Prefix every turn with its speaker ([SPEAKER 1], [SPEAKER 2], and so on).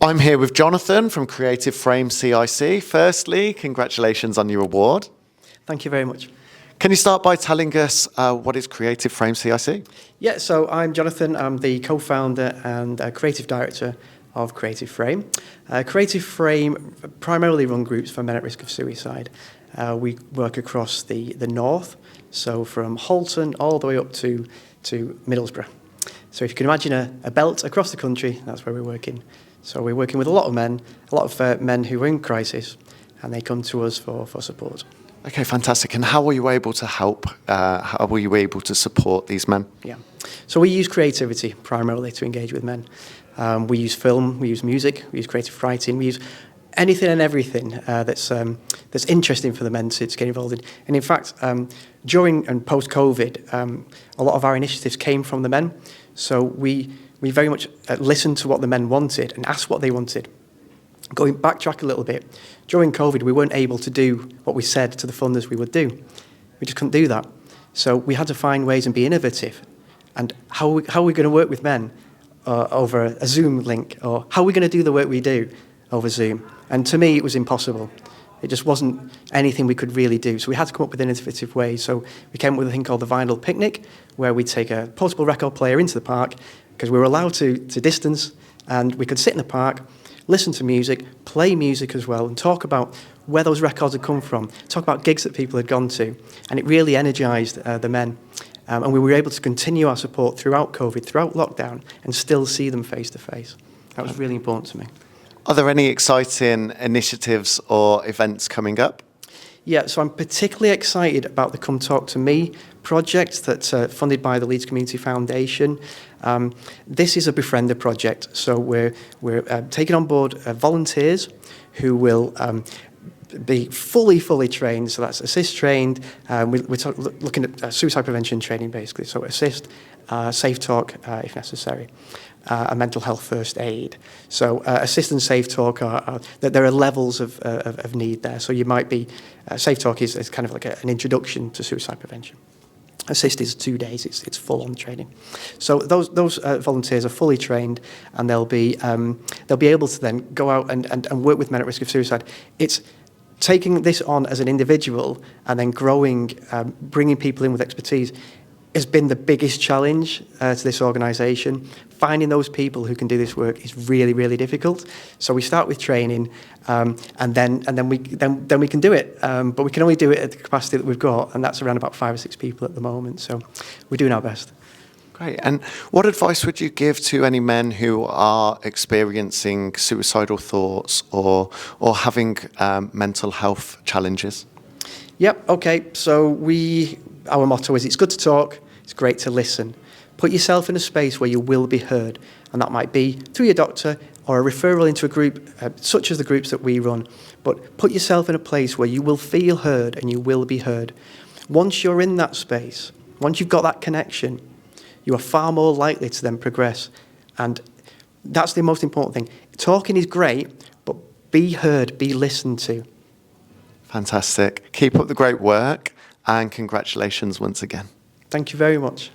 [SPEAKER 1] I'm here with Jonathan from Creative Frame CIC. Firstly, congratulations on your award.
[SPEAKER 2] Thank you very much.
[SPEAKER 1] Can you start by telling us what is Creative Frame CIC?
[SPEAKER 2] Yeah, so I'm Jonathan. I'm the co-founder and creative director of Creative Frame. Creative Frame primarily run groups for men at risk of suicide. We work across the north, so from Halton all the way up to Middlesbrough. So if you can imagine a belt across the country, that's where we're working. So we're working with a lot of men who are in crisis, and they come to us for support.
[SPEAKER 1] Okay, fantastic. And how were you able to help? How were you able to support these men?
[SPEAKER 2] Yeah. So we use creativity primarily to engage with men. We use film, we use music, we use creative writing, we use anything and everything that's interesting for the men to get involved in. And in fact, during and post-COVID, a lot of our initiatives came from the men. So we very much listened to what the men wanted and asked what they wanted. Going backtrack a little bit, during COVID, we weren't able to do what we said to the funders we would do. We just couldn't do that. So we had to find ways and be innovative. And how are we going to work with men over a Zoom link? Or how are we going to do the work we do over Zoom? And to me, it was impossible. It just wasn't anything we could really do. So we had to come up with innovative ways. So we came up with a thing called the Vinyl Picnic, where we take a portable record player into the park, because we were allowed to distance, and we could sit in the park, listen to music, play music as well, and talk about where those records had come from, talk about gigs that people had gone to. And it really energised the men. And we were able to continue our support throughout COVID, throughout lockdown, and still see them face to face. That was really important to me.
[SPEAKER 1] Are there any exciting initiatives or events coming up?
[SPEAKER 2] Yeah, so I'm particularly excited about the Come Talk to Me project that's funded by the Leeds Community Foundation. This is a befriender project, so we're taking on board volunteers who will be fully trained, so that's assist trained. We're looking at suicide prevention training basically, so assist, safe talk if necessary. A mental health first aid. So assist and safe talk there are levels of need there. So you might be, safe talk is kind of like an introduction to suicide prevention. Assist is 2 days, it's full on training. So those volunteers are fully trained, and they'll be able to then go out and work with men at risk of suicide. It's taking this on as an individual and then growing, bringing people in with expertise has been the biggest challenge to this organisation. Finding those people who can do this work is really, really difficult. So we start with training, and then we can do it. But we can only do it at the capacity that we've got, and that's around about 5 or 6 people at the moment. So we're doing our best.
[SPEAKER 1] Great. And what advice would you give to any men who are experiencing suicidal thoughts or having mental health challenges?
[SPEAKER 2] Yep. Okay. So our motto is: it's good to talk, it's great to listen. Put yourself in a space where you will be heard, and that might be through your doctor or a referral into a group such as the groups that we run. But put yourself in a place where you will feel heard and you will be heard. Once you're in that space, once you've got that connection, you are far more likely to then progress. And that's the most important thing. Talking is great, but be heard, be listened to.
[SPEAKER 1] Fantastic. Keep up the great work, and congratulations once again.
[SPEAKER 2] Thank you very much.